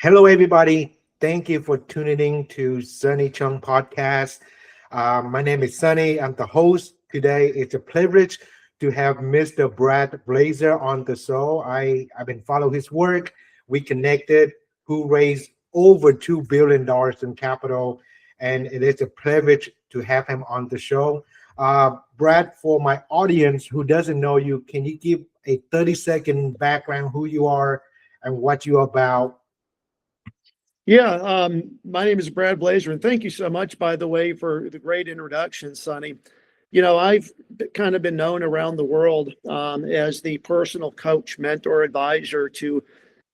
Hello, everybody. Thank you for tuning in to Sonny Chung Podcast. My name is Sonny. I'm the host today. It's a privilege to have Mr. Brad Blazar on the show. I've been following his work. We connected, who raised over $2 billion in capital, and it is a privilege to have him on the show. Brad, for my audience who doesn't know you, can you give a 30-second background, who you are and what you're about? Yeah, my name is Brad Blazar, and thank you so much, by the way, for the great introduction, Sonny. You know, I've kind of been known around the world as the personal coach, mentor, advisor to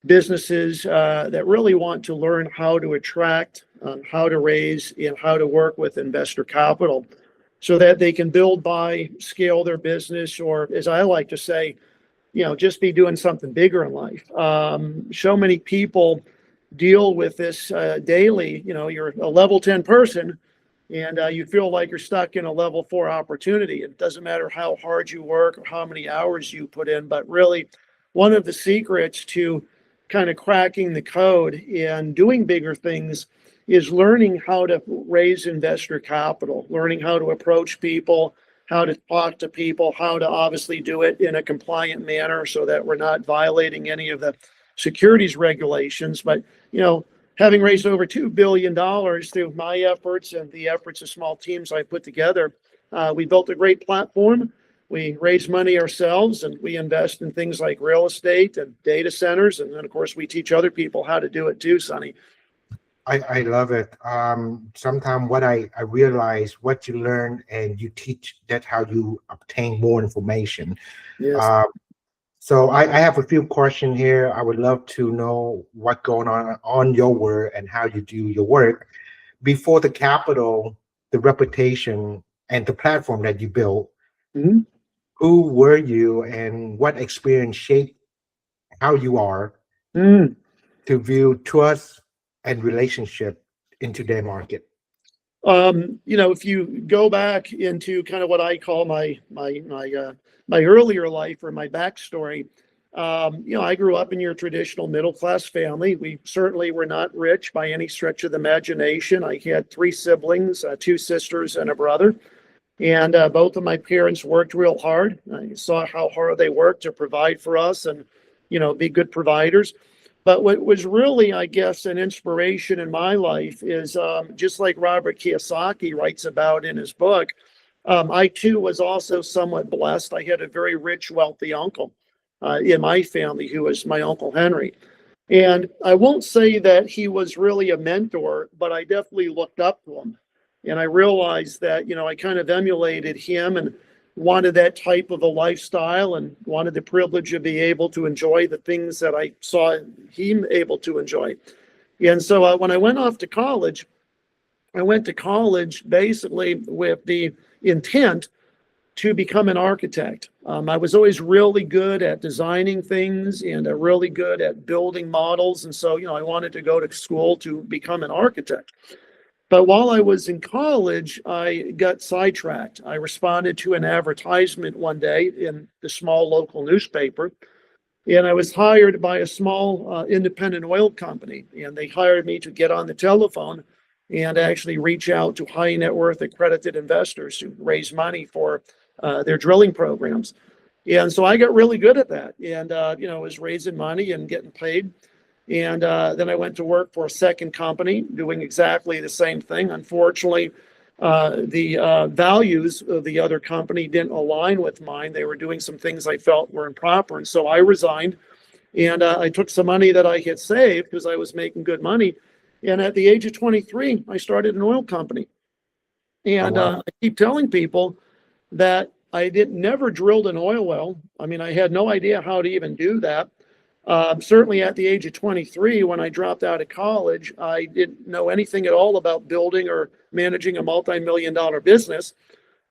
businesses that really want to learn how to attract, how to raise, and how to work with investor capital so that they can build, buy, scale their business, or as I like to say, just be doing something bigger in life. So many people deal with this daily. You're a level 10 person and you feel like you're stuck in a level 4 opportunity. It doesn't matter how hard you work or how many hours you put in, but really one of the secrets to kind of cracking the code and doing bigger things is learning how to raise investor capital, learning how to approach people, how to talk to people, how to obviously do it in a compliant manner so that we're not violating any of the securities regulations. But having raised over $2 billion through my efforts and the efforts of small teams I put together, we built a great platform. We raise money ourselves and we invest in things like real estate and data centers. And then, of course, we teach other people how to do it too, Sonny. I love it. Sometimes what I realize, what you learn and you teach, that's how you obtain more information. Yes. So I have a few questions here. I would love to know what's going on your work and how you do your work. Before the capital, the reputation, and the platform that you built, who were you and what experience shaped how you are to view trust and relationship in today's market? If you go back into kind of what I call my earlier life or my backstory, I grew up in your traditional middle class family. We certainly were not rich by any stretch of the imagination. I had 3 siblings, 2 sisters and a brother, and both of my parents worked real hard. I saw how hard they worked to provide for us and be good providers. But what was really, I guess, an inspiration in my life is just like Robert Kiyosaki writes about in his book, I too was also somewhat blessed. I had a very rich, wealthy uncle in my family who was my Uncle Henry. And I won't say that he was really a mentor, but I definitely looked up to him. And I realized that, I kind of emulated him and wanted that type of a lifestyle and wanted the privilege of being able to enjoy the things that I saw him able to enjoy. And so when I went off to college, I went to college basically with the intent to become an architect. I was always really good at designing things and really good at building models. And so, I wanted to go to school to become an architect. But while I was in college, I got sidetracked. I responded to an advertisement one day in the small local newspaper, and I was hired by a small independent oil company. And they hired me to get on the telephone and actually reach out to high net worth accredited investors to raise money for their drilling programs. And so I got really good at that and, was raising money and getting paid. And then I went to work for a second company doing exactly the same thing. Unfortunately, the values of the other company didn't align with mine. They were doing some things I felt were improper. And so I resigned and I took some money that I had saved because I was making good money. And at the age of 23, I started an oil company. And I keep telling people that I never drilled an oil well. I mean, I had no idea how to even do that. Certainly at the age of 23, when I dropped out of college, I didn't know anything at all about building or managing a multi-million-dollar business.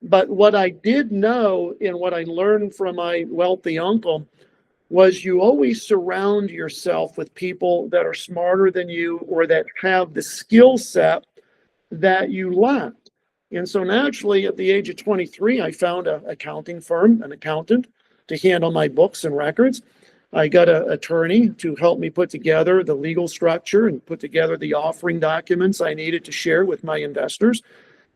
But what I did know and what I learned from my wealthy uncle was you always surround yourself with people that are smarter than you or that have the skill set that you lack. And so naturally, at the age of 23, I found an accounting firm, an accountant, to handle my books and records. I got an attorney to help me put together the legal structure and put together the offering documents I needed to share with my investors.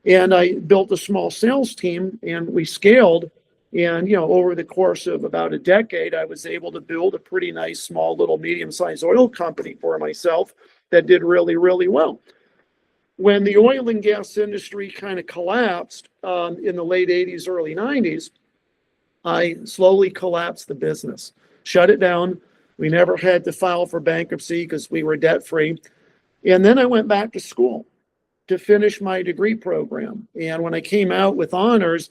And I built a small sales team and we scaled. And, over the course of about a decade, I was able to build a pretty nice, small, little medium-sized oil company for myself that did really, really well. When the oil and gas industry kind of collapsed in the late 80s, early 90s, I slowly collapsed the business, shut it down. We never had to file for bankruptcy because we were debt-free. And then I went back to school to finish my degree program. And when I came out with honors,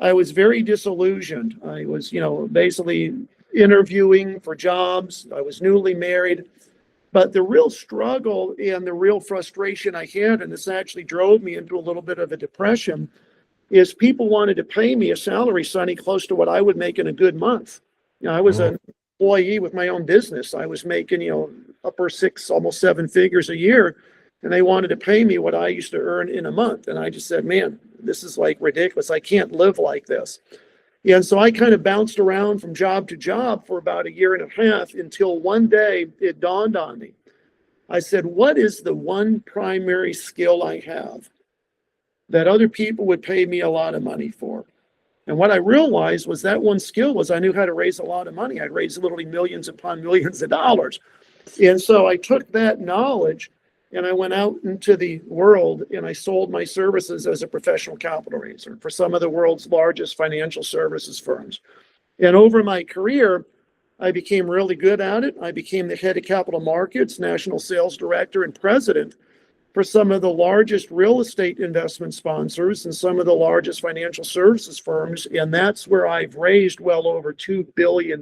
I was very disillusioned. I was, basically interviewing for jobs. I was newly married. But the real struggle and the real frustration I had, and this actually drove me into a little bit of a depression, is people wanted to pay me a salary, Sonny, close to what I would make in a good month. I was an employee with my own business. I was making, upper six, almost seven figures a year. And they wanted to pay me what I used to earn in a month. And I just said, man, this is like ridiculous. I can't live like this. And so I kind of bounced around from job to job for about a year and a half until one day it dawned on me. I said, what is the one primary skill I have that other people would pay me a lot of money for? And what I realized was that one skill was I knew how to raise a lot of money. I'd raise literally millions upon millions of dollars. And so I took that knowledge and I went out into the world and I sold my services as a professional capital raiser for some of the world's largest financial services firms. And over my career, I became really good at it. I became the head of capital markets, national sales director, and president for some of the largest real estate investment sponsors and some of the largest financial services firms. And that's where I've raised well over $2 billion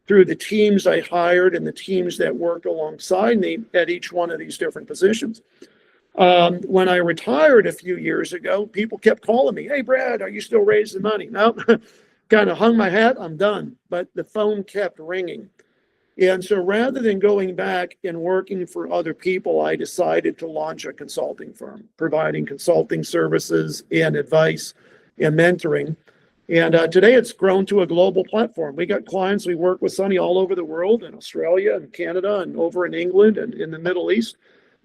through the teams I hired and the teams that worked alongside me at each one of these different positions. When I retired a few years ago, people kept calling me, hey, Brad, are you still raising money? No, kind of hung my hat, I'm done. But the phone kept ringing. And so rather than going back and working for other people, I decided to launch a consulting firm, providing consulting services and advice and mentoring. And today it's grown to a global platform. We got clients we work with, Sonny, all over the world, in Australia and Canada and over in England and in the Middle East.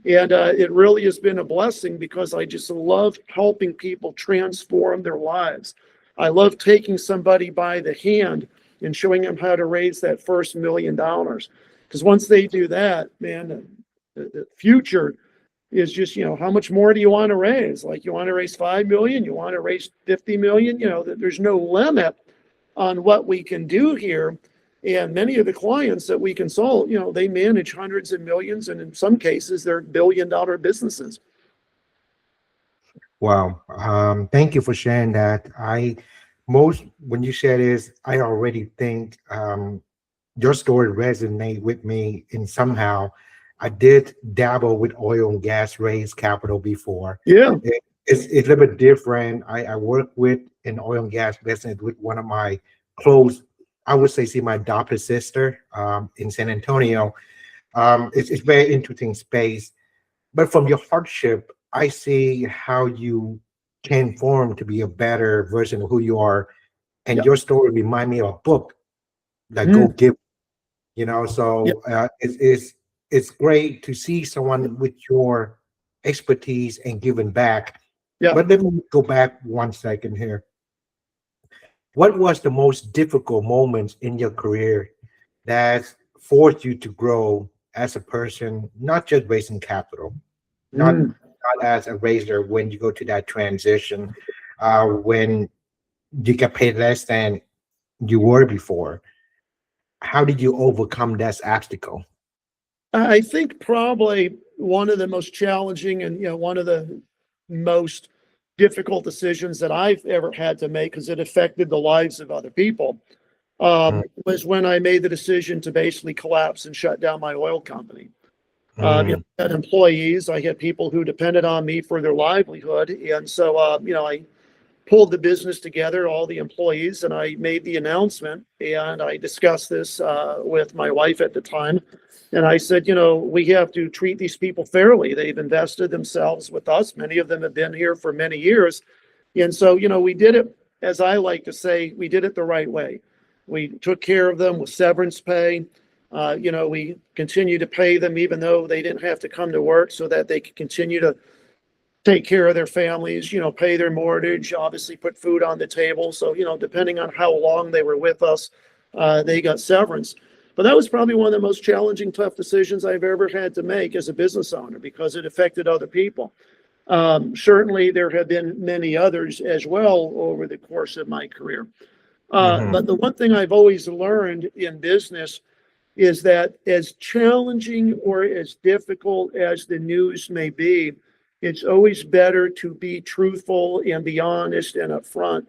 And it really has been a blessing because I just love helping people transform their lives. I love taking somebody by the hand and showing them how to raise that first $1 million. Because once they do that, man, the future is just, how much more do you want to raise? Like, you want to raise 5 million, you want to raise 50 million, there's no limit on what we can do here. And many of the clients that we consult, they manage hundreds of millions, and in some cases, they're billion-dollar businesses. Wow. Thank you for sharing that. When you share this, I already think your story resonate with me in somehow. I did dabble with oil and gas raised capital before. Yeah. It's a little bit different. I work with an oil and gas business with one of my close, I would say, my adopted sister in San Antonio. It's very interesting space. But from your hardship, I see how you can form to be a better version of who you are. And your story remind me of a book, like Go Give, so it's great to see someone with your expertise and giving back. Yeah. But let me go back 1 second here. What was the most difficult moments in your career that forced you to grow as a person, not just raising capital, not as a raiser when you go to that transition, when you get paid less than you were before? How did you overcome that obstacle? I think probably one of the most challenging and one of the most difficult decisions that I've ever had to make, because it affected the lives of other people, was when I made the decision to basically collapse and shut down my oil company. I had employees, I had people who depended on me for their livelihood, and so I pulled the business together, all the employees, and I made the announcement, and I discussed this with my wife at the time. And I said, we have to treat these people fairly. They've invested themselves with us. Many of them have been here for many years. And so, we did it, as I like to say, we did it the right way. We took care of them with severance pay. We continue to pay them even though they didn't have to come to work so that they could continue to take care of their families, pay their mortgage, obviously put food on the table. So, depending on how long they were with us, they got severance. But that was probably one of the most challenging, tough decisions I've ever had to make as a business owner because it affected other people. Certainly, there have been many others as well over the course of my career. But the one thing I've always learned in business is that as challenging or as difficult as the news may be, it's always better to be truthful and be honest and upfront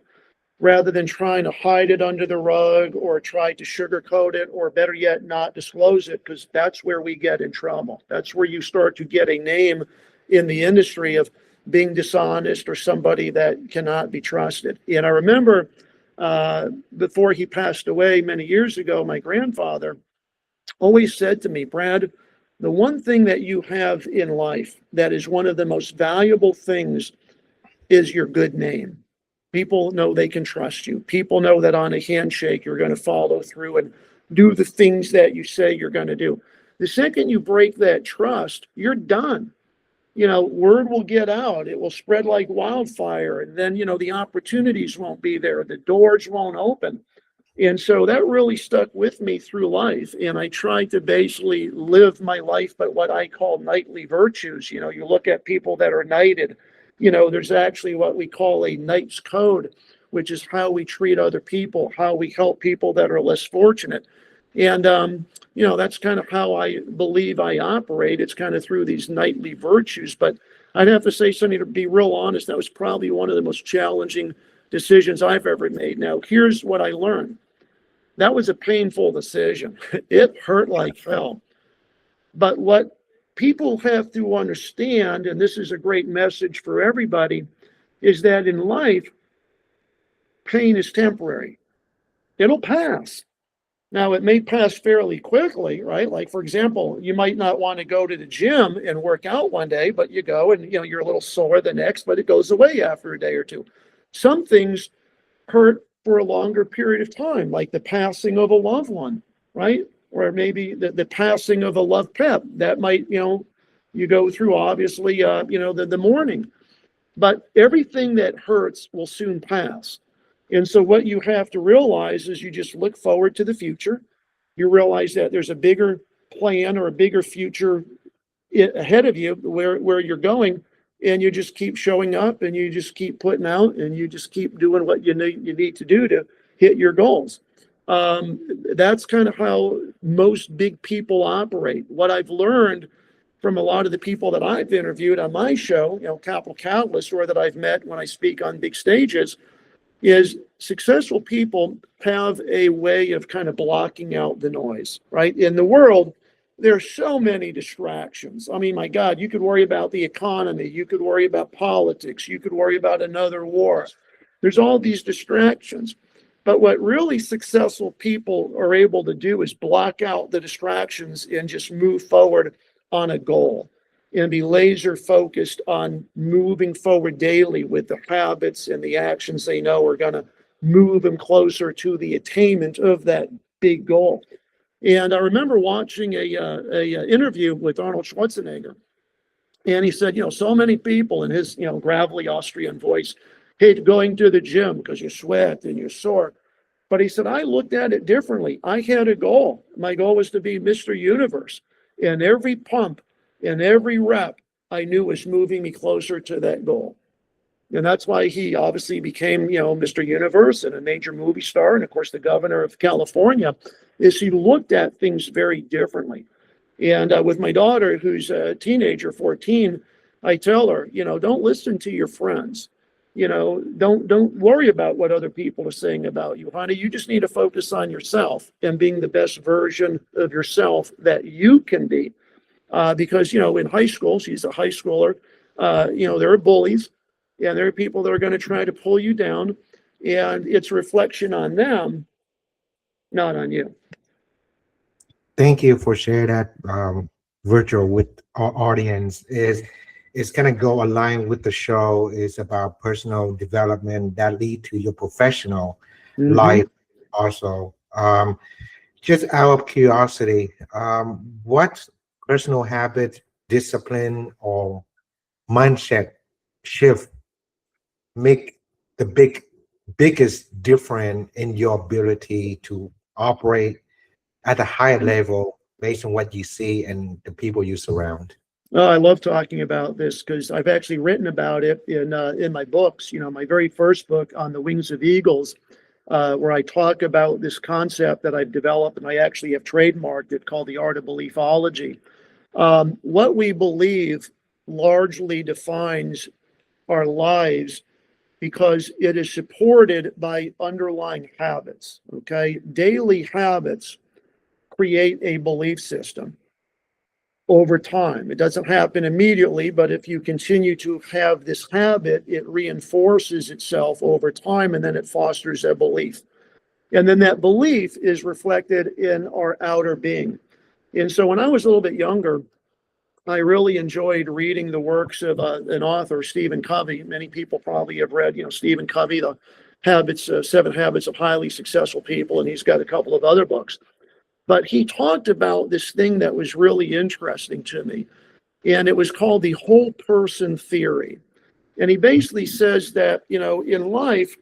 rather than trying to hide it under the rug or try to sugarcoat it, or better yet, not disclose it, because that's where we get in trouble. That's where you start to get a name in the industry of being dishonest or somebody that cannot be trusted. And I remember before he passed away many years ago, my grandfather always said to me, Brad, the one thing that you have in life that is one of the most valuable things is your good name. People know they can trust you. People know that on a handshake, you're going to follow through and do the things that you say you're going to do. The second you break that trust, you're done. Word will get out. It will spread like wildfire. And then, the opportunities won't be there. The doors won't open. And so that really stuck with me through life. And I tried to basically live my life by what I call knightly virtues. You look at people that are knighted, there's actually what we call a knight's code, which is how we treat other people, how we help people that are less fortunate. And, that's kind of how I believe I operate. It's kind of through these knightly virtues. But I'd have to say, Sonny, to be real honest, that was probably one of the most challenging decisions I've ever made. Now, here's what I learned. That was a painful decision. It hurt like hell. But what people have to understand, and this is a great message for everybody, is that in life, pain is temporary. It'll pass. Now, it may pass fairly quickly, right? Like, for example, you might not want to go to the gym and work out one day, but you go and, you're a little sore the next, but it goes away after a day or two. Some things hurt for a longer period of time, like the passing of a loved one, right? Or maybe the passing of a loved pet. That might, you go through, obviously, the mourning. But everything that hurts will soon pass. And so what you have to realize is you just look forward to the future. You realize that there's a bigger plan or a bigger future ahead of you where you're going, and you just keep showing up and you just keep putting out and you just keep doing what you need to do to hit your goals. That's kind of how most big people operate. What I've learned from a lot of the people that I've interviewed on my show, Capital Catalyst, or that I've met when I speak on big stages, is successful people have a way of kind of blocking out the noise, right? In the world, there are so many distractions. I mean, my God, you could worry about the economy. You could worry about politics. You could worry about another war. There's all these distractions. But what really successful people are able to do is block out the distractions and just move forward on a goal and be laser focused on moving forward daily with the habits and the actions they know are going to move them closer to the attainment of that big goal. And I remember watching a interview with Arnold Schwarzenegger, and he said, so many people in his, gravelly Austrian voice hate going to the gym because you sweat and you're sore. But he said, I looked at it differently. I had a goal. My goal was to be Mr. Universe. And every pump and every rep I knew was moving me closer to that goal. And that's why he obviously became, Mr. Universe and a major movie star. And of course, the governor of California, is he looked at things very differently. And with my daughter, who's a teenager, 14, I tell her, don't listen to your friends. Don't worry about what other people are saying about you, honey. You just need to focus on yourself and being the best version of yourself that you can be. Because, in high school, she's a high schooler, there are bullies and there are people that are going to try to pull you down, and it's a reflection on them, not on you. Thank you for sharing that virtual with our audience. It's going to go align with the show. Is about personal development that lead to your professional life also. Just out of curiosity, what personal habit, discipline, or mindset shift make the biggest difference in your ability to operate at a higher level based on what you see and the people you surround? Well, I love talking about this because I've actually written about it in my books. My very first book, On the Wings of Eagles, where I talk about this concept that I've developed, and I actually have trademarked it, called the Art of Beliefology. What we believe largely defines our lives because it is supported by underlying habits. Okay, daily habits create a belief system over time. It doesn't happen immediately, but if you continue to have this habit, it reinforces itself over time, and then it fosters a belief. And then that belief is reflected in our outer being. And so when I was a little bit younger, I really enjoyed reading the works of an author, Stephen Covey. Many people probably have read, Stephen Covey, the Seven Habits of Highly Successful People, and he's got a couple of other books. But he talked about this thing that was really interesting to me, and it was called the whole person theory. And he basically says that, in life,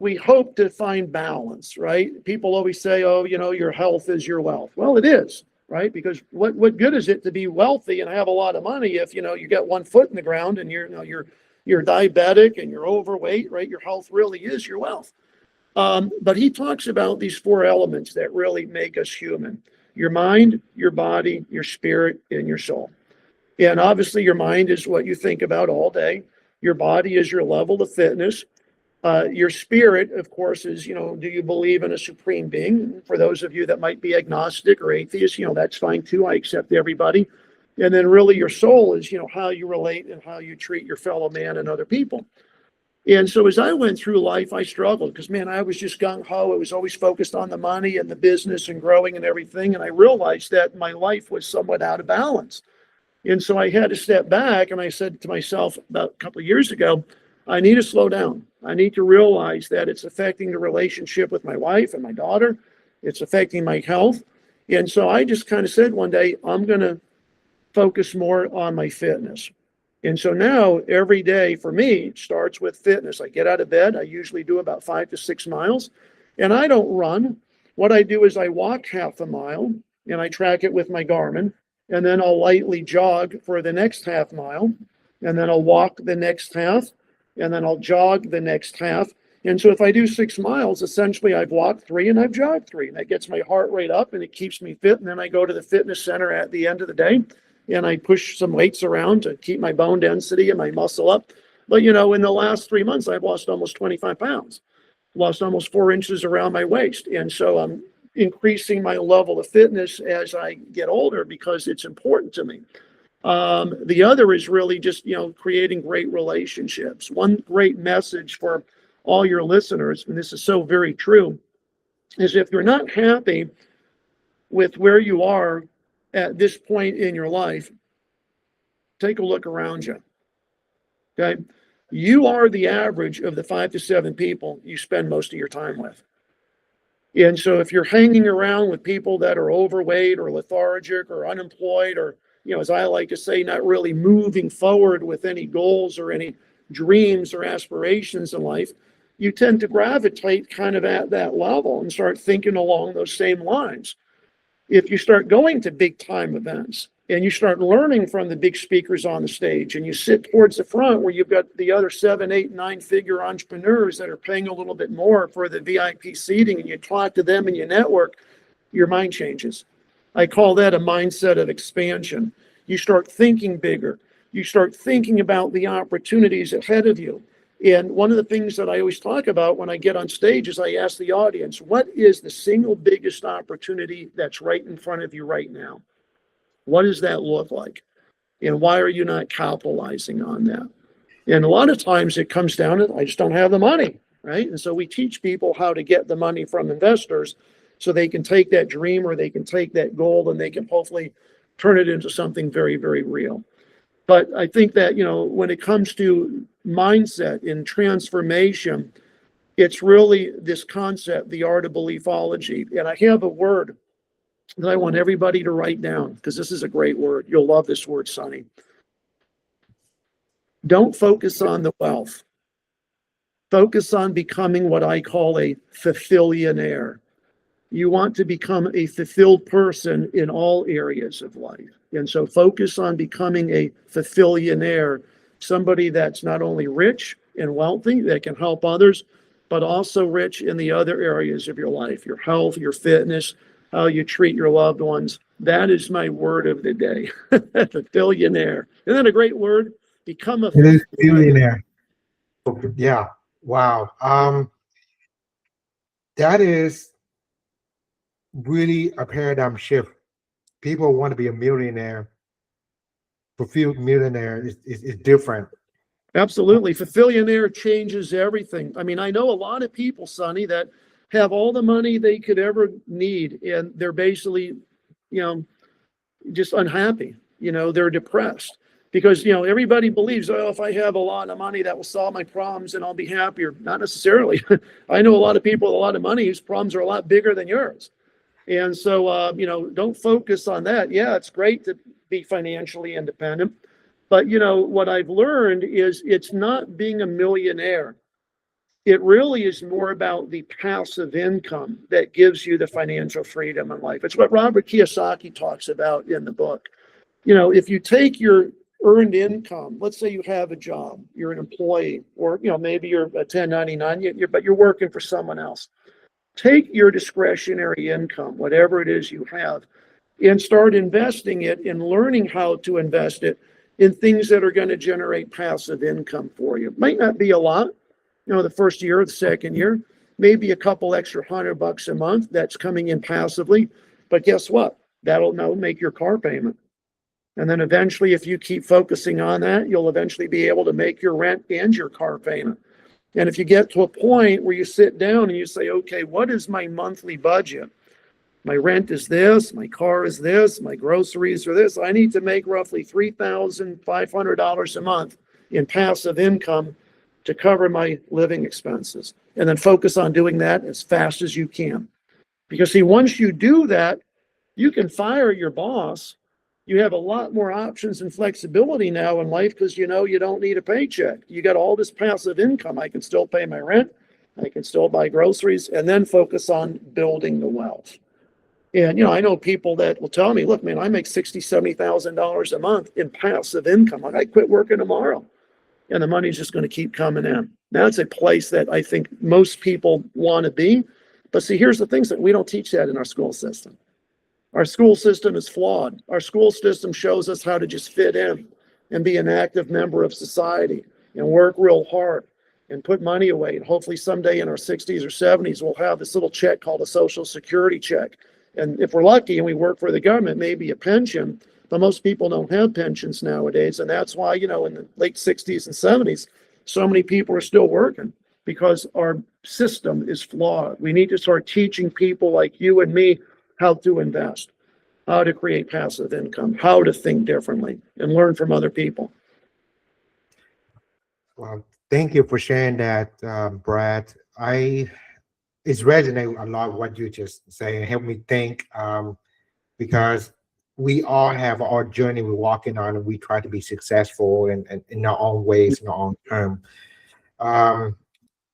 we hope to find balance, right? People always say, oh, your health is your wealth. Well, it is, right? Because what good is it to be wealthy and have a lot of money if, you get one foot in the ground and you're diabetic and you're overweight, right? Your health really is your wealth. But he talks about these four elements that really make us human: your mind, your body, your spirit, and your soul. And obviously your mind is what you think about all day. Your body is your level of fitness. Your spirit, of course, is, do you believe in a supreme being? For those of you that might be agnostic or atheist, that's fine too. I accept everybody. And then really your soul is, how you relate and how you treat your fellow man and other people. And so as I went through life, I struggled because, man, I was just gung-ho. I was always focused on the money and the business and growing and everything. And I realized that my life was somewhat out of balance. And so I had to step back, and I said to myself about a couple of years ago, I need to slow down. I need to realize that it's affecting the relationship with my wife and my daughter. It's affecting my health. And so I just kind of said one day, I'm going to focus more on my fitness. And so now every day for me starts with fitness. I get out of bed. I usually do about 5 to 6 miles, and I don't run. What I do is I walk half a mile, and I track it with my Garmin, and then I'll lightly jog for the next half mile, and then I'll walk the next half, and then I'll jog the next half. And so if I do 6 miles, essentially I've walked 3 and I've jogged 3, and that gets my heart rate up and it keeps me fit. And then I go to the fitness center at the end of the day, and I push some weights around to keep my bone density and my muscle up. But, in the last 3 months, I've lost almost 25 pounds, lost almost 4 inches around my waist. And so I'm increasing my level of fitness as I get older because it's important to me. The other is really just, creating great relationships. One great message for all your listeners, and this is so very true, is if you're not happy with where you are at this point in your life, take a look around you. Okay. You are the average of the 5 to 7 people you spend most of your time with. And so if you're hanging around with people that are overweight or lethargic or unemployed, or, as I like to say, not really moving forward with any goals or any dreams or aspirations in life, you tend to gravitate kind of at that level and start thinking along those same lines. If you start going to big time events and you start learning from the big speakers on the stage, and you sit towards the front where you've got the other 7, 8, 9 figure entrepreneurs that are paying a little bit more for the VIP seating, and you talk to them and you network, your mind changes. I call that a mindset of expansion. You start thinking bigger. You start thinking about the opportunities ahead of you. And one of the things that I always talk about when I get on stage is I ask the audience, what is the single biggest opportunity that's right in front of you right now? What does that look like? And why are you not capitalizing on that? And a lot of times it comes down to, I just don't have the money, right? And so we teach people how to get the money from investors so they can take that dream or they can take that goal and they can hopefully turn it into something very, very real. But I think that, when it comes to mindset and transformation, It's really this concept, the art of beliefology. And I have a word that I want everybody to write down because this is a great word. You'll love this word, Sonny. Don't focus on the wealth. Focus on becoming what I call a fulfilionaire. You want to become a fulfilled person in all areas of life. And so focus on becoming a fulfilionaire, somebody that's not only rich and wealthy that can help others, but also rich in the other areas of your life, your health, your fitness, how you treat your loved ones. That is my word of the day, fulfilionaire. Isn't that a great word? Become a It is fulfilionaire. billionaire. Yeah. Wow. That is really a paradigm shift. People want to be a millionaire. Fulfilled millionaire is different. Absolutely. Fulfillionaire changes everything. I mean, I know a lot of people, Sonny, that have all the money they could ever need, and they're basically, you know, just unhappy. They're depressed because, everybody believes, oh, if I have a lot of money, that will solve my problems and I'll be happier. Not necessarily. I know a lot of people with a lot of money whose problems are a lot bigger than yours. And so, don't focus on that. Yeah, it's great to be financially independent. But, what I've learned is it's not being a millionaire. It really is more about the passive income that gives you the financial freedom in life. It's what Robert Kiyosaki talks about in the book. If you take your earned income, let's say you have a job, you're an employee, or, maybe you're a 1099, but you're working for someone else. Take your discretionary income, whatever it is you have, and start investing it and learning how to invest it in things that are going to generate passive income for you. Might not be a lot, the first year or the second year, maybe a couple extra $100 a month that's coming in passively. But guess what? That'll now make your car payment. And then eventually, if you keep focusing on that, you'll eventually be able to make your rent and your car payment. And if you get to a point where you sit down and you say, okay, what is my monthly budget? My rent is this, my car is this, my groceries are this. I need to make roughly $3,500 a month in passive income to cover my living expenses. And then focus on doing that as fast as you can. Because see, once you do that, you can fire your boss. You have a lot more options and flexibility now in life because you don't need a paycheck. You got all this passive income. I can still pay my rent. I can still buy groceries and then focus on building the wealth. And, I know people that will tell me, look, man, I make $60,000, $70,000 a month in passive income. I quit working tomorrow and the money's just going to keep coming in. That's a place that I think most people want to be. But see, here's the things that we don't teach that in our school system. Our school system is flawed. Our school system shows us how to just fit in and be an active member of society and work real hard and put money away. And hopefully someday in our 60s or 70s, we'll have this little check called a Social Security check. And if we're lucky and we work for the government, maybe a pension, but most people don't have pensions nowadays. And that's why, in the late 60s and 70s, so many people are still working because our system is flawed. We need to start teaching people like you and me how to invest, how to create passive income, how to think differently, and learn from other people. Well, thank you for sharing that, Brad. It's resonate a lot what you just say and help me think, because we all have our journey we're walking on and we try to be successful in our own ways, in our own term.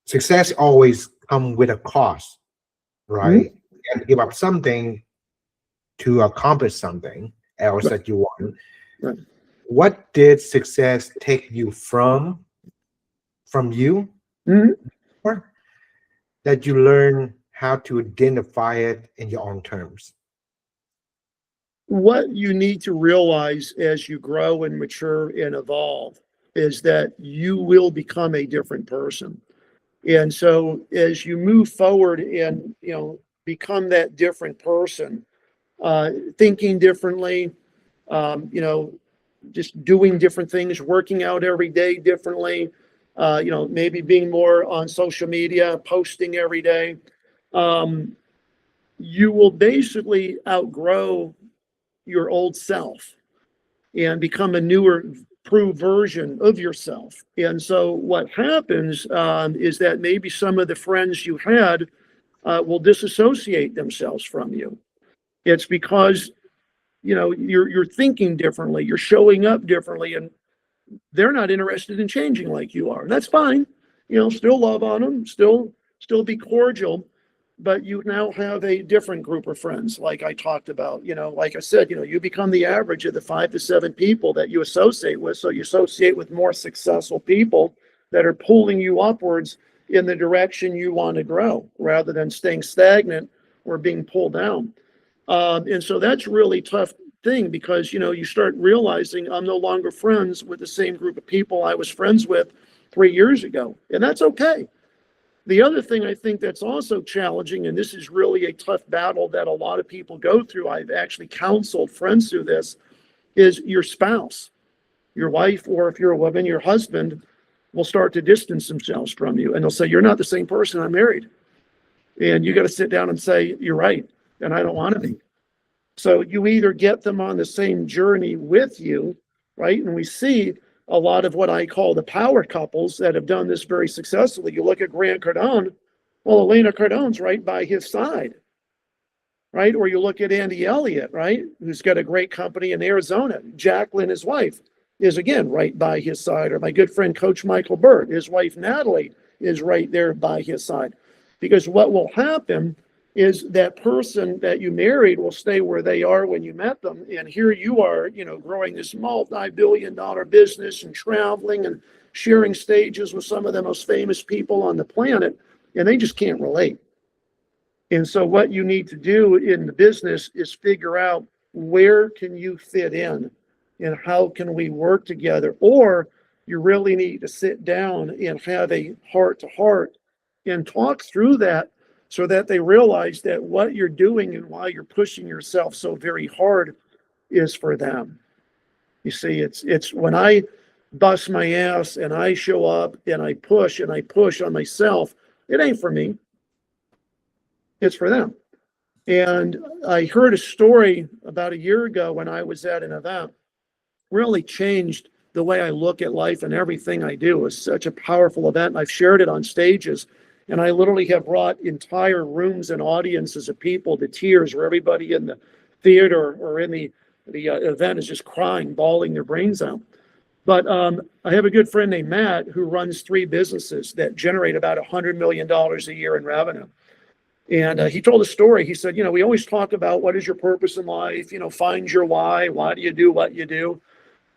Success always comes with a cost, right? Mm-hmm. You have to give up something to accomplish something else that you want. Right. What did success take you from you? Mm-hmm. Or that you learn how to identify it in your own terms? What you need to realize as you grow and mature and evolve is that you will become a different person. And so as you move forward and, become that different person, thinking differently, just doing different things, working out every day differently, maybe being more on social media, posting every day, you will basically outgrow your old self and become a newer improved version of yourself. And so what happens is that maybe some of the friends you had will disassociate themselves from you. It's because, you're thinking differently, you're showing up differently, and they're not interested in changing like you are. And that's fine. Still love on them, still be cordial, but you now have a different group of friends, like I talked about. Like I said, you become the average of the 5 to 7 people that you associate with. So you associate with more successful people that are pulling you upwards in the direction you want to grow, rather than staying stagnant or being pulled down. And so that's really tough thing, because you start realizing I'm no longer friends with the same group of people I was friends with 3 years ago, and that's okay. The other thing I think that's also challenging, and this is really a tough battle that a lot of people go through, I've actually counseled friends through this, is your spouse, your wife, or if you're a woman, your husband will start to distance themselves from you, and they'll say, you're not the same person, I'm married. And you got to sit down and say, you're right, and I don't want to be. So you either get them on the same journey with you, right? And we see a lot of what I call the power couples that have done this very successfully. You look at Grant Cardone, well, Elena Cardone's right by his side, right? Or you look at Andy Elliott, right? Who's got a great company in Arizona. Jacqueline, his wife, is again right by his side. Or my good friend, Coach Michael Burt, his wife, Natalie, is right there by his side. Because what will happen is that person that you married will stay where they are when you met them. And here you are, growing this multi-billion-dollar business and traveling and sharing stages with some of the most famous people on the planet, and they just can't relate. And so what you need to do in the business is figure out, where can you fit in and how can we work together? Or you really need to sit down and have a heart-to-heart and talk through that, so that they realize that what you're doing and why you're pushing yourself so very hard is for them. You see, it's when I bust my ass and I show up and I push on myself, it ain't for me. It's for them. And I heard a story about a year ago when I was at an event, really changed the way I look at life and everything I do. It was such a powerful event. I've shared it on stages. And I literally have brought entire rooms and audiences of people to tears, where everybody in the theater or in the event is just crying, bawling their brains out. But I have a good friend named Matt who runs 3 businesses that generate about $100 million a year in revenue. And he told a story. He said, we always talk about, what is your purpose in life? Find your why. Why do you do what you do?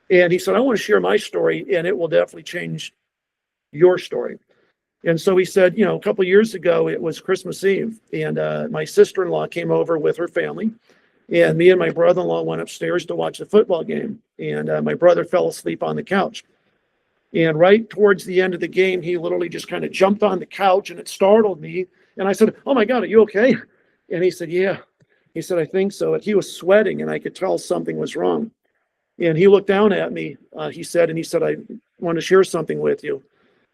And he said, I want to share my story, and it will definitely change your story. And so he said, a couple of years ago, it was Christmas Eve, and my sister-in-law came over with her family, and me and my brother-in-law went upstairs to watch the football game, and my brother fell asleep on the couch. And right towards the end of the game, he literally just kind of jumped on the couch, and it startled me. And I said, oh my God, are you okay? And he said, yeah. He said, I think so. And he was sweating, and I could tell something was wrong. And he looked down at me, he said, I want to share something with you.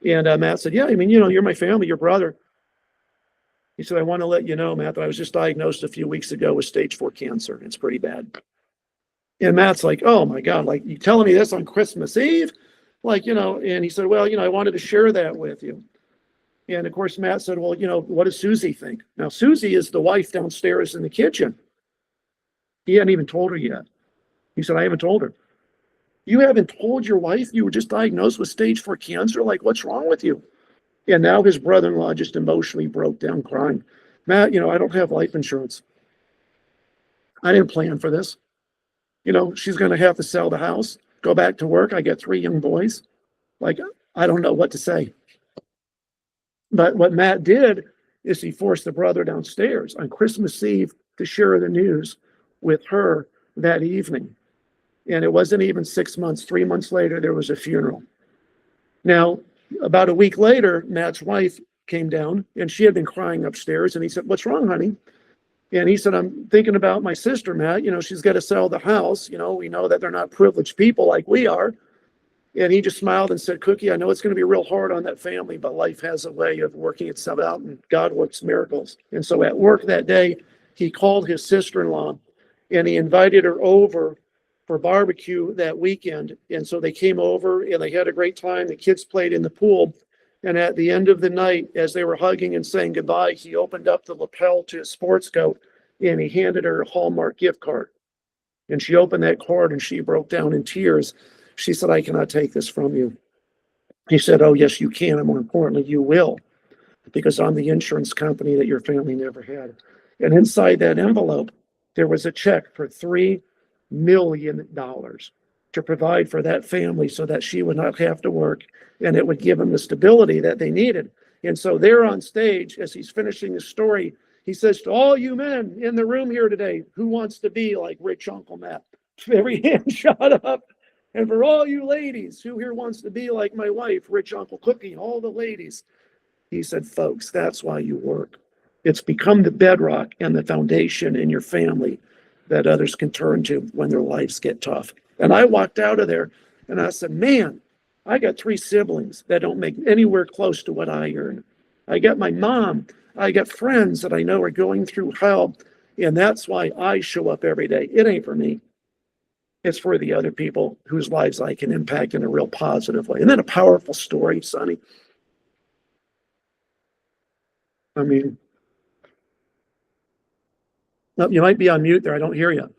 And Matt said, yeah, you're my family, your brother. He said, I want to let you know, Matt, that I was just diagnosed a few weeks ago with stage 4 cancer. It's pretty bad. And Matt's like, oh my God, like, you telling me this on Christmas Eve? And he said, well, I wanted to share that with you. And of course, Matt said, well, what does Susie think? Now, Susie is the wife downstairs in the kitchen. He hadn't even told her yet. He said, I haven't told her. You haven't told your wife you were just diagnosed with stage 4 cancer? Like, what's wrong with you? And now his brother-in-law just emotionally broke down crying. Matt, I don't have life insurance. I didn't plan for this. She's going to have to sell the house, go back to work. I got 3 young boys. Like, I don't know what to say. But what Matt did is he forced the brother downstairs on Christmas Eve to share the news with her that evening. And it wasn't even 6 months. 3 months later, there was a funeral. Now, about a week later, Matt's wife came down, and she had been crying upstairs. And he said, what's wrong, honey? And he said, I'm thinking about my sister, Matt. She's got to sell the house. We know that they're not privileged people like we are. And he just smiled and said, Cookie, I know it's going to be real hard on that family, but life has a way of working itself out, and God works miracles. And so at work that day, he called his sister-in-law, and he invited her over for barbecue that weekend. And so they came over and they had a great time. The kids played in the pool. And at the end of the night, as they were hugging and saying goodbye, he opened up the lapel to his sports coat and he handed her a Hallmark gift card. And she opened that card and she broke down in tears. She said, "I cannot take this from you." He said, "Oh, yes, you can. And more importantly, you will, because I'm the insurance company that your family never had." And inside that envelope, there was a check for $3 million to provide for that family so that she would not have to work and it would give them the stability that they needed. And so there on stage, as he's finishing his story, he says, "To all you men in the room here today, who wants to be like rich Uncle Matt?" Every hand shot up. "And for all you ladies, who here wants to be like my wife, rich Uncle Cookie?" All the ladies. He said, "Folks, that's why you work. It's become the bedrock and the foundation in your family that others can turn to when their lives get tough." And I walked out of there and I said, "Man, I got 3 siblings that don't make anywhere close to what I earn. I got my mom. I got friends that I know are going through hell. And that's why I show up every day. It ain't for me. It's for the other people whose lives I can impact in a real positive way." Isn't that a powerful story, Sonny? I mean, no, you might be on mute there. I don't hear you.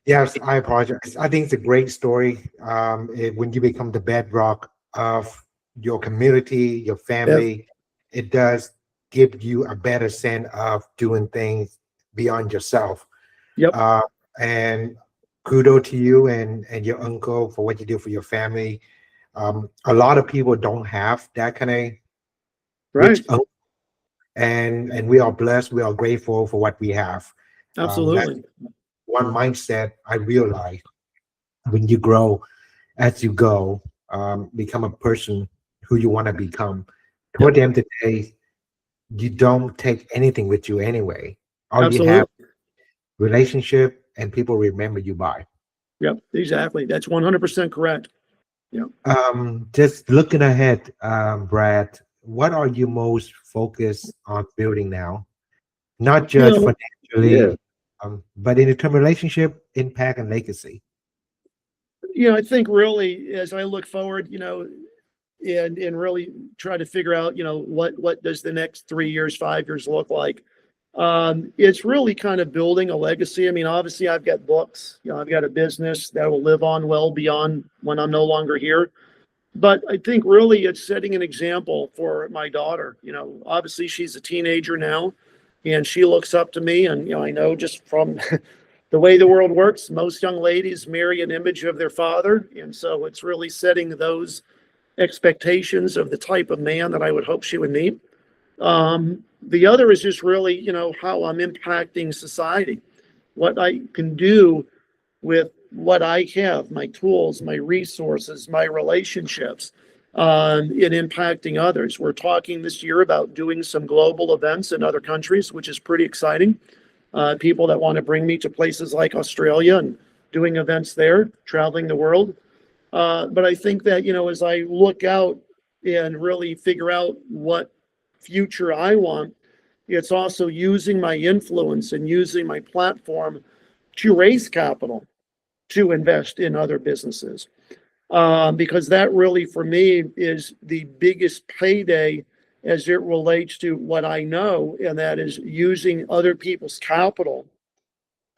Yes, I apologize. I think it's a great story. When you become the bedrock of your community, your family, it does give you a better sense of doing things beyond yourself. Yep. And kudos to you and your uncle for what you do for your family. A lot of people don't have that kind of Right. rich uncle, and we are blessed. We are grateful for what we have. Absolutely. One mindset I realized when you grow as you go, become a person who you want to become. Toward the end of the day, you don't take anything with you anyway. All Absolutely. you have relationship and people remember you by. Yep, exactly. That's 100% correct. Yeah. Just looking ahead, Brad, what are you most focused on building now? Not just financially, but in the term of relationship, impact, and legacy. I think really as I look forward, and really try to figure out, what does the next 3 years, 5 years look like? It's really kind of building a legacy. I mean, obviously I've got books, I've got a business that will live on well beyond when I'm no longer here. But I think really it's setting an example for my daughter. Obviously she's a teenager now and she looks up to me. And, I know just from the way the world works, most young ladies marry an image of their father. And so it's really setting those expectations of the type of man that I would hope she would meet. The other is just really, how I'm impacting society, what I can do with what I have, my tools, my resources, my relationships, in impacting others. We're talking this year about doing some global events in other countries, which is pretty exciting. People that want to bring me to places like Australia and doing events there, traveling the world. But I think that, as I look out and really figure out what future I want, it's also using my influence and using my platform to raise capital to invest in other businesses. Because that really, for me, is the biggest payday as it relates to what I know, and that is using other people's capital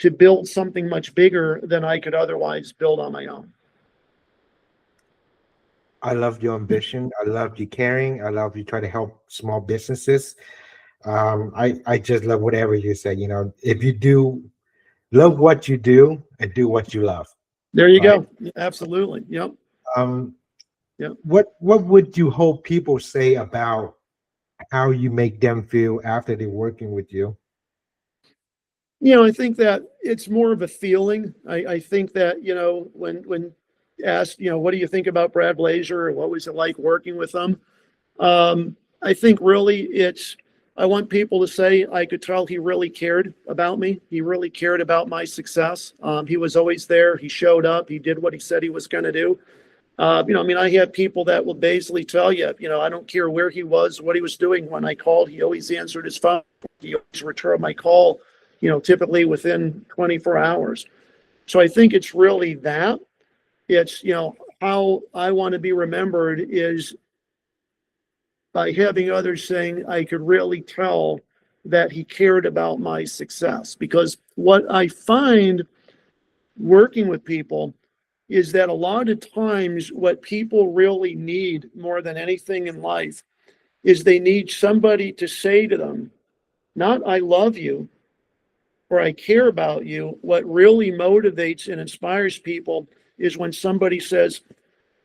to build something much bigger than I could otherwise build on my own. I love your ambition. I love you caring. I love you try to help small businesses. I just love whatever you say. If you do love what you do and do what you love. There you go. Absolutely. Yep. Yep. What would you hope people say about how you make them feel after they're working with you? I think that it's more of a feeling. I think that, when asked, what do you think about Brad Blazar, or what was it like working with him? I think really I want people to say, I could tell he really cared about me. He really cared about my success. He was always there. He showed up. He did what he said he was going to do. I had people that will basically tell you, I don't care where he was, what he was doing. When I called, he always answered his phone. He always returned my call. typically within 24 hours. So I think it's really that. It's, how I want to be remembered is by having others saying, I could really tell that he cared about my success. Because what I find working with people is that a lot of times what people really need more than anything in life is they need somebody to say to them, not I love you or I care about you. What really motivates and inspires people is when somebody says,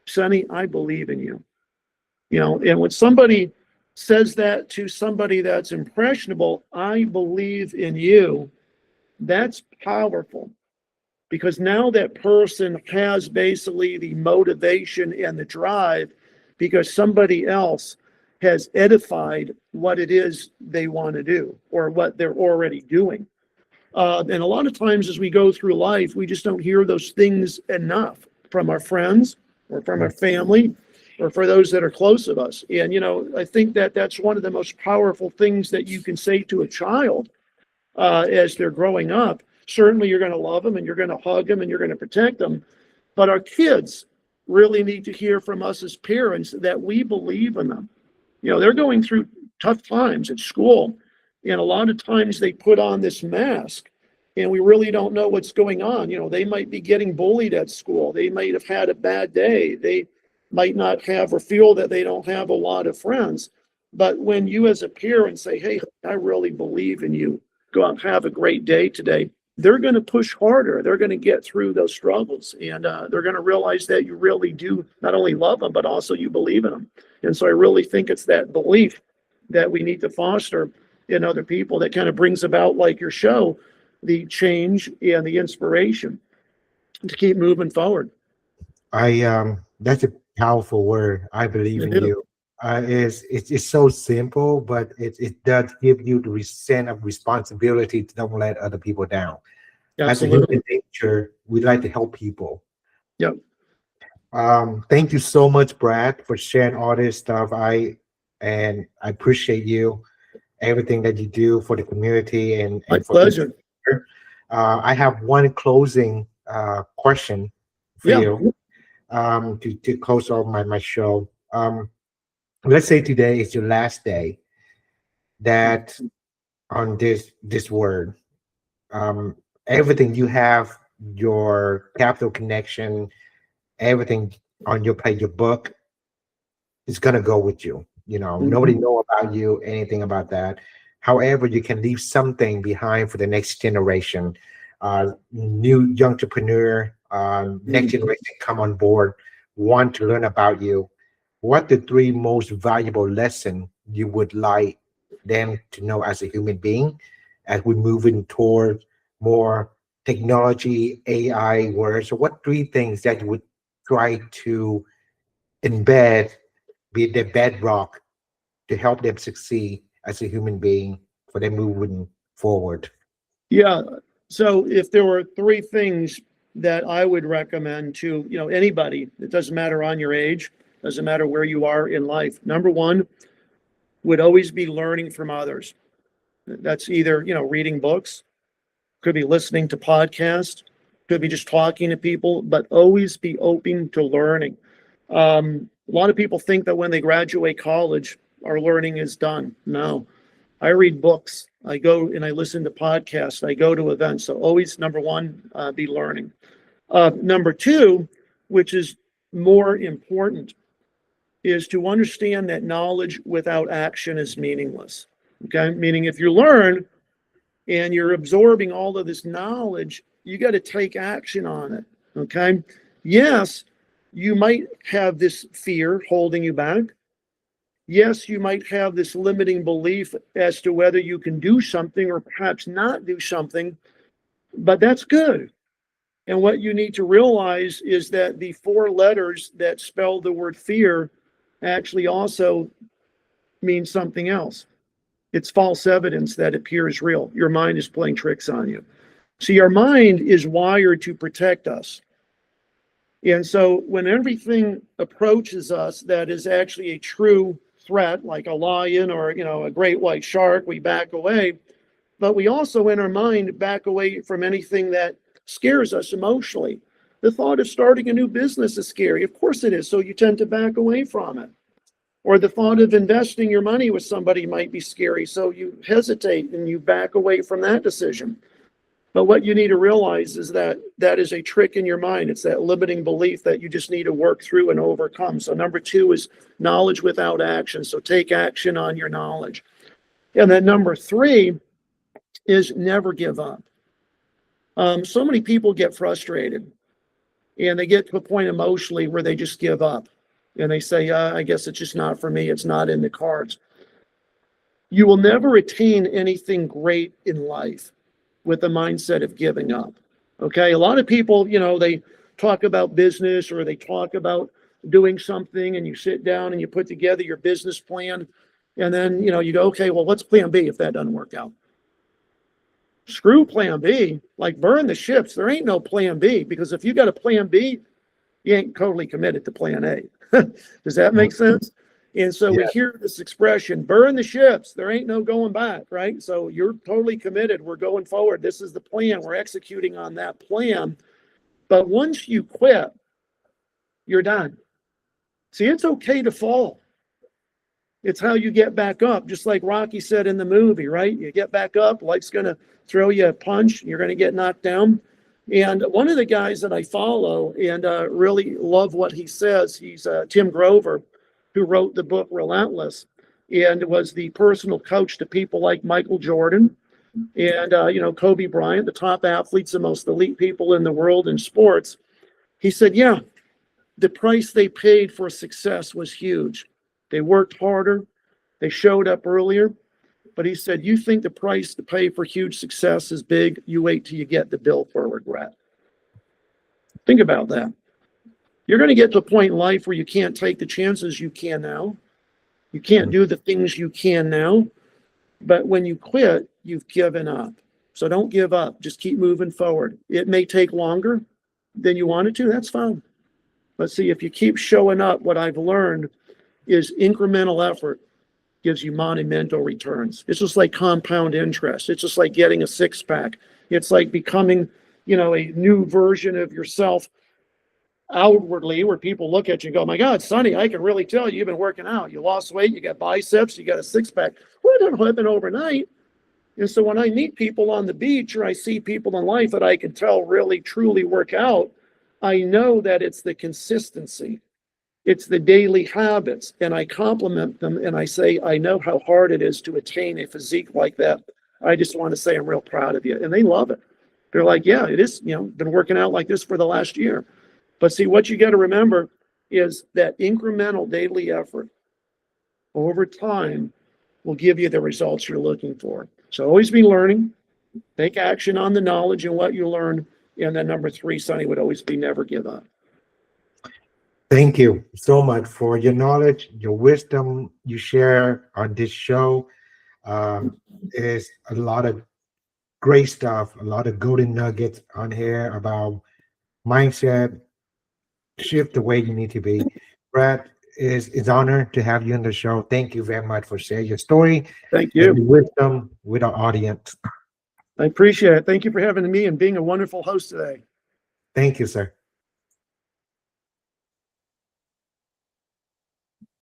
Sonny, I believe in you. And when somebody says that to somebody that's impressionable, I believe in you, that's powerful. Because now that person has basically the motivation and the drive because somebody else has edified what it is they want to do or what they're already doing. And a lot of times as we go through life, we just don't hear those things enough from our friends or from our family or for those that are close of us. And, I think that that's one of the most powerful things that you can say to a child as they're growing up. Certainly you're going to love them and you're going to hug them and you're going to protect them. But our kids really need to hear from us as parents that we believe in them. They're going through tough times at school. And a lot of times they put on this mask and we really don't know what's going on. They might be getting bullied at school. They might have had a bad day. They might not have or feel that they don't have a lot of friends. But when you as a parent say, hey, I really believe in you, go out and have a great day today, they're going to push harder. They're going to get through those struggles. And they're going to realize that you really do not only love them, but also you believe in them. And so I really think it's that belief that we need to foster in other people that kind of brings about, like your show, the change and the inspiration to keep moving forward. That's a powerful word. I believe in you. It's so simple, but it does give you the sense of responsibility to don't let other people down. Absolutely. As a human nature, we like to help people. Yep. Thank you so much, Brad, for sharing all this stuff. I appreciate you, everything that you do for the community and My for pleasure. I have one closing question for you to close off my show. Let's say today is your last day that on this word, everything you have, your capital connection, everything on your plate, your book is gonna go with you. Nobody know about you, anything about that. However, you can leave something behind for the next generation, new young entrepreneur, next generation come on board, want to learn about you. What the three most valuable lessons you would like them to know as a human being as we're moving toward more technology, AI words? So what three things that you would try to embed, be the bedrock to help them succeed as a human being for them moving forward? Yeah. So if there were three things that I would recommend to, anybody, it doesn't matter on your age, doesn't matter where you are in life. Number one would always be learning from others. That's either, reading books, could be listening to podcasts, could be just talking to people, but always be open to learning. A lot of people think that when they graduate college, our learning is done. No, I read books. I go and I listen to podcasts. I go to events. So always, number one, be learning. Number two, which is more important, is to understand that knowledge without action is meaningless. Okay, meaning if you learn and you're absorbing all of this knowledge, you got to take action on it. Okay, yes, you might have this fear holding you back. Yes, you might have this limiting belief as to whether you can do something or perhaps not do something, but that's good. And what you need to realize is that the four letters that spell the word fear actually also means something else. It's false evidence that appears real. Your mind is playing tricks on you. See, our mind is wired to protect us. And so when everything approaches us that is actually a true threat, like a lion or, a great white shark, we back away. but we also in our mind back away from anything that scares us emotionally. The thought of starting a new business is scary. Of course it is. So you tend to back away from it. Or the thought of investing your money with somebody might be scary. So you hesitate and you back away from that decision. But what you need to realize is that that is a trick in your mind. It's that limiting belief that you just need to work through and overcome. So number 2 is knowledge without action. So take action on your knowledge. And then number 3 is never give up. So many people get frustrated and they get to a point emotionally where they just give up. And they say, I guess it's just not for me. It's not in the cards. You will never attain anything great in life with the mindset of giving up. Okay. A lot of people, they talk about business or they talk about doing something, and you sit down and you put together your business plan. And then, you go, okay, well, what's plan B if that doesn't work out? Screw plan B, like burn the ships. There ain't no plan B, because if you got a plan B, you ain't totally committed to plan A. Does that make sense? And so we hear this expression, burn the ships. There ain't no going back, right? So you're totally committed. We're going forward. This is the plan. We're executing on that plan. But once you quit, you're done. See, it's okay to fall. It's how you get back up. Just like Rocky said in the movie, right? You get back up, life's going to throw you a punch. You're going to get knocked down. And one of the guys that I follow and really love what he says, he's Tim Grover, who wrote the book Relentless and was the personal coach to people like Michael Jordan and, Kobe Bryant, the top athletes, the most elite people in the world in sports. He said, yeah, the price they paid for success was huge. They worked harder. They showed up earlier. But he said, you think the price to pay for huge success is big? You wait till you get the bill for regret. Think about that. You're going to get to a point in life where you can't take the chances you can now. You can't do the things you can now. But when you quit, you've given up. So don't give up. Just keep moving forward. It may take longer than you want it to. That's fine. But see, if you keep showing up, what I've learned is incremental effort gives you monumental returns. It's just like compound interest. It's just like getting a six-pack. It's like becoming, a new version of yourself outwardly, where people look at you and go, my God, Sonny, I can really tell you've been working out. You lost weight, you got biceps, you got a six-pack. Well, it doesn't happen overnight. And so when I meet people on the beach or I see people in life that I can tell really, truly work out, I know that it's the consistency. It's the daily habits. And I compliment them and I say, I know how hard it is to attain a physique like that. I just want to say I'm real proud of you. And they love it. They're like, yeah, it is, been working out like this for the last year. But see, what you got to remember is that incremental daily effort over time will give you the results you're looking for. So always be learning, take action on the knowledge and what you learn. And then number 3, Sonny, would always be never give up. Thank you so much for your knowledge, your wisdom you share on this show. Is a lot of great stuff, a lot of golden nuggets on here about mindset, shift the way you need to be. Brad, it's honored to have you on the show. Thank you very much for sharing your story. Thank you. And wisdom with our audience. I appreciate it. Thank you for having me and being a wonderful host today. Thank you, sir.